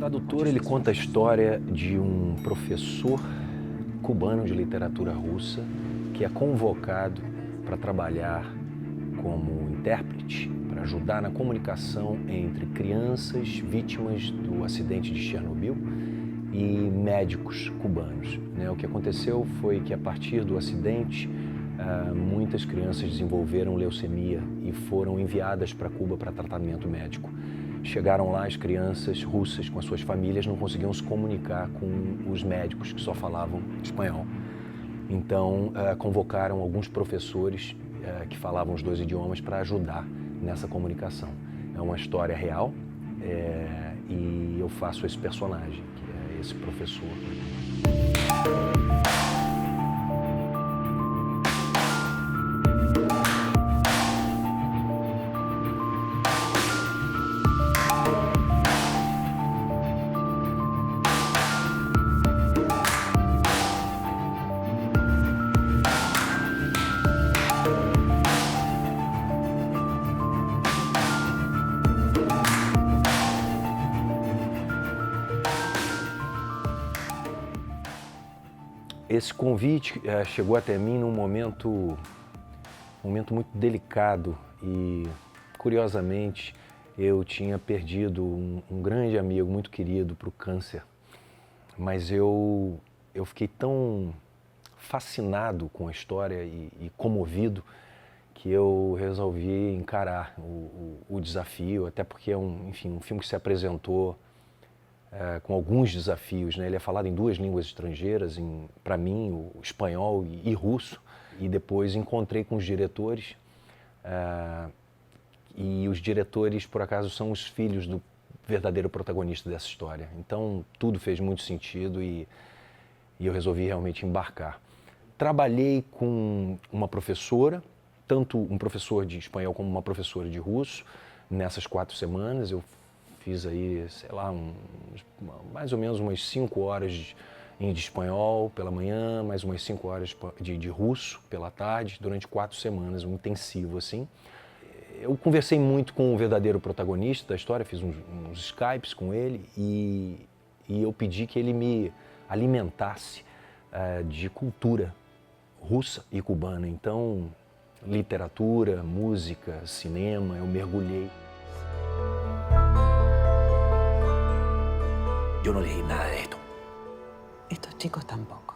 Tradutor, ele conta a história de um professor cubano de literatura russa que é convocado para trabalhar como intérprete, para ajudar na comunicação entre crianças vítimas do acidente de Chernobyl e médicos cubanos. O que aconteceu foi que, a partir do acidente, muitas crianças desenvolveram leucemia e foram enviadas para Cuba para tratamento médico. Chegaram lá, as crianças russas com as suas famílias não conseguiam se comunicar com os médicos que só falavam espanhol. Então, convocaram alguns professores que falavam os dois idiomas para ajudar nessa comunicação. É uma história real e eu faço esse personagem, que é esse professor. Esse convite chegou até mim num momento muito delicado e, curiosamente, eu tinha perdido um grande amigo, muito querido, para o câncer. Mas eu fiquei tão fascinado com a história e comovido que eu resolvi encarar o desafio, até porque é um filme que se apresentou com alguns desafios, né? Ele é falado em 2 línguas estrangeiras, para mim, o espanhol e russo. E depois encontrei com os diretores, e os diretores, por acaso, são os filhos do verdadeiro protagonista dessa história. Então, tudo fez muito sentido e eu resolvi realmente embarcar. Trabalhei com uma professora, tanto um professor de espanhol como uma professora de russo, nessas 4 semanas. Eu fiz aí, sei lá, mais ou menos umas 5 horas de espanhol pela manhã, mais umas 5 horas de russo pela tarde, durante 4 semanas, um intensivo assim. Eu conversei muito com o verdadeiro protagonista da história, fiz uns Skypes com ele e eu pedi que ele me alimentasse de cultura russa e cubana. Então, literatura, música, cinema, eu mergulhei. Yo no leí nada de esto. Estos chicos tampoco.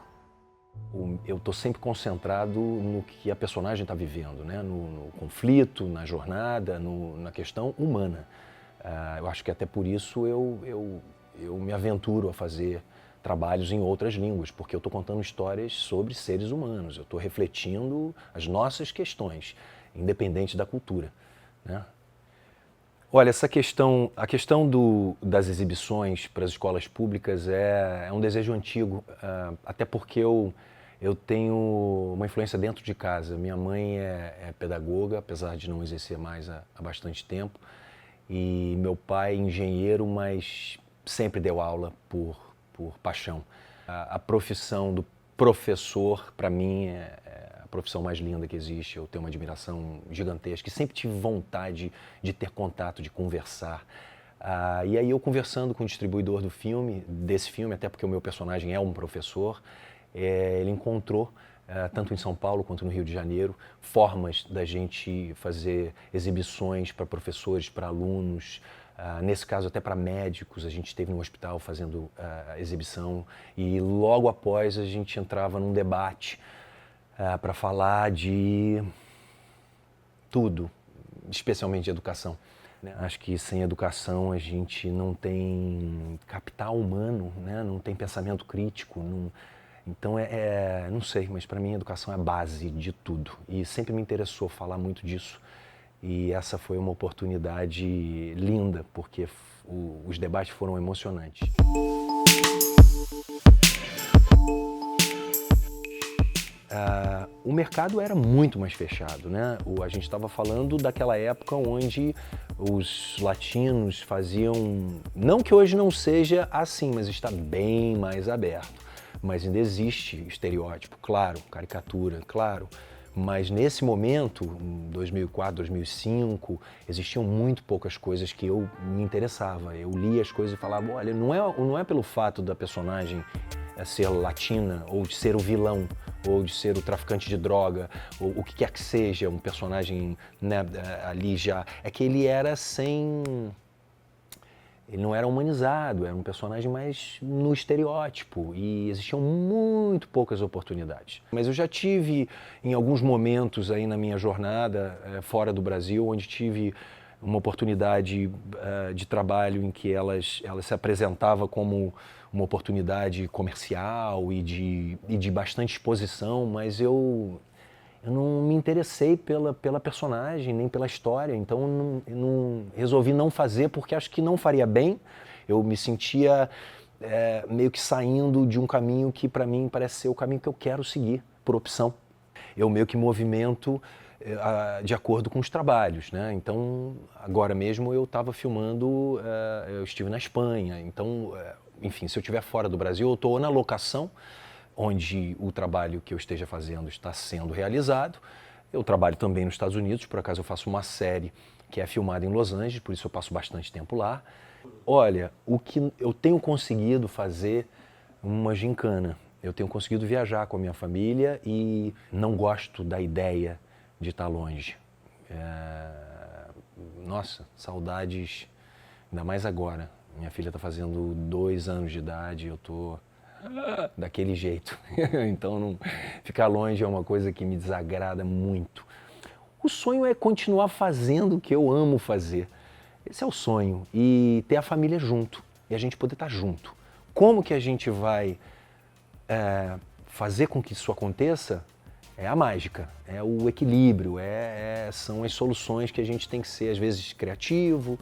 Eu estou sempre concentrado no que a personagem está vivendo, né? No conflito, na jornada, na questão humana. Eu acho que até por isso eu me aventuro a fazer trabalhos em outras línguas, porque eu estou contando histórias sobre seres humanos, eu estou refletindo as nossas questões, independente da cultura, né? Olha, a questão das exibições para as escolas públicas é um desejo antigo, até porque eu tenho uma influência dentro de casa. Minha mãe é pedagoga, apesar de não exercer mais há bastante tempo, e meu pai é engenheiro, mas sempre deu aula por paixão. A profissão do professor, para mim, é a profissão mais linda que existe. Eu tenho uma admiração gigantesca e sempre tive vontade de ter contato, de conversar. E aí eu conversando com o distribuidor desse filme, até porque o meu personagem é um professor, ele encontrou, tanto em São Paulo quanto no Rio de Janeiro, formas da gente fazer exibições para professores, para alunos, nesse caso até para médicos. A gente esteve no hospital fazendo exibição e logo após a gente entrava num debate para falar de tudo, especialmente de educação. Acho que sem educação a gente não tem capital humano, né? Não tem pensamento crítico. Então, não sei, mas para mim a educação é a base de tudo. E sempre me interessou falar muito disso. E essa foi uma oportunidade linda, porque os debates foram emocionantes. O mercado era muito mais fechado, né? A gente estava falando daquela época onde os latinos faziam... Não que hoje não seja assim, mas está bem mais aberto. Mas ainda existe estereótipo, claro, caricatura, claro, Mas nesse momento, em 2004, 2005, existiam muito poucas coisas que eu me interessava. Eu lia as coisas e falava, olha, não é pelo fato da personagem ser latina, ou de ser o vilão, ou de ser o traficante de droga, ou o que quer que seja, um personagem, né, ali já... É que ele era sem... Ele não era humanizado, era um personagem mais no estereótipo e existiam muito poucas oportunidades. Mas eu já tive em alguns momentos aí na minha jornada fora do Brasil, onde tive uma oportunidade de trabalho em que ela se apresentava como uma oportunidade comercial e de bastante exposição, mas eu não me interessei pela personagem, nem pela história, então eu não resolvi não fazer porque acho que não faria bem. Eu me sentia meio que saindo de um caminho que para mim parece ser o caminho que eu quero seguir, por opção. Eu meio que movimento de acordo com os trabalhos, né? Então, agora mesmo eu estava filmando, eu estive na Espanha, então, enfim, se eu estiver fora do Brasil, eu estou na locação, onde o trabalho que eu esteja fazendo está sendo realizado. Eu trabalho também nos Estados Unidos, por acaso eu faço uma série que é filmada em Los Angeles, por isso eu passo bastante tempo lá. Olha, o que eu tenho conseguido fazer uma gincana, eu tenho conseguido viajar com a minha família e não gosto da ideia de estar longe. Nossa, saudades, ainda mais agora. Minha filha está fazendo 2 anos de idade, eu estou daquele jeito. Então, ficar longe é uma coisa que me desagrada muito. O sonho é continuar fazendo o que eu amo fazer. Esse é o sonho. E ter a família junto. E a gente poder estar junto. Como que a gente vai fazer com que isso aconteça? É a mágica, é o equilíbrio, são as soluções que a gente tem que ser, às vezes, criativo.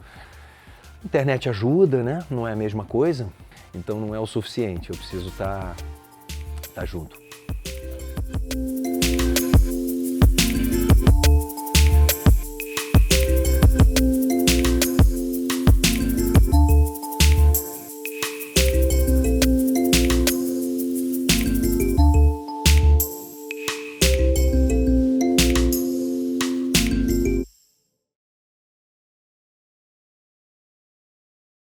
A internet ajuda, né? Não é a mesma coisa. Então não é o suficiente, eu preciso estar junto.